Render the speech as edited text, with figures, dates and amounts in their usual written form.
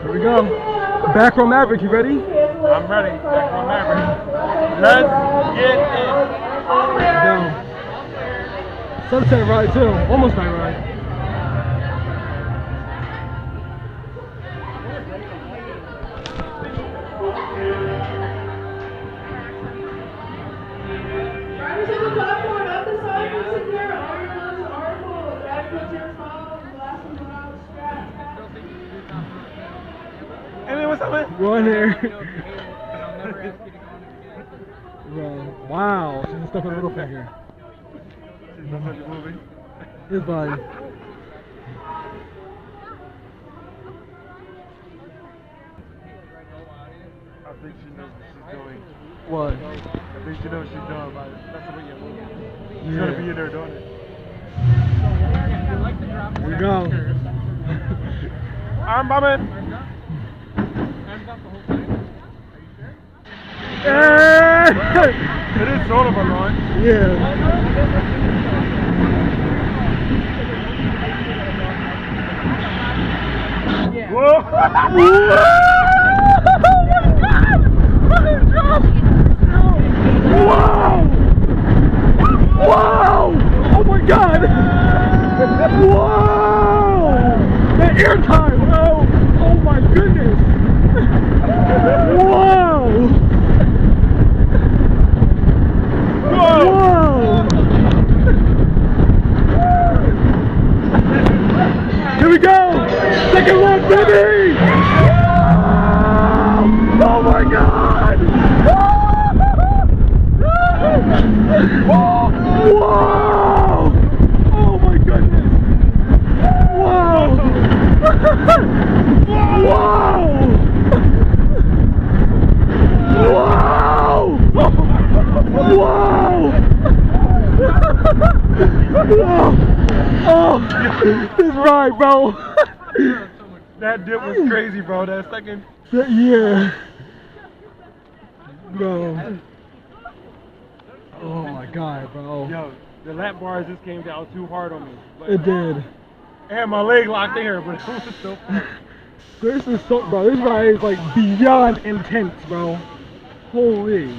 Here we go. Back row Maverick, you ready? I'm ready. Back row Maverick. Let's get it. Go. Sunset ride too. Almost night ride. Riders on the platform up the side, sit there, all your nose and article, back to your phone, glasses around, strap. Hey man, what's up, man? Go in there. Wow, she's stuck on a little pet here. She's not such a movie. His body. I think she knows what she's doing. What? I think she knows what she's doing by messing with your movie. She's Yeah. gonna be in there doing it. Here we go. Arm bombing. It is sort of a launch. Yeah. Whoa! Wow! Oh my god! Wow! That airtime! Oh my goodness! Wow! Whoa! Here we go! Second one, baby! Oh my god! Wow! Oh my goodness! Wow! Wow! Wow! Wow! Oh, this ride, bro. That dip was crazy, bro. That second. Yeah. Bro. Oh my god, bro. Yo, the lap bars just came down too hard on me. But It did. I had my leg locked in here, but it was so fun. This is so, bro. This ride is like beyond intense, bro. Holy.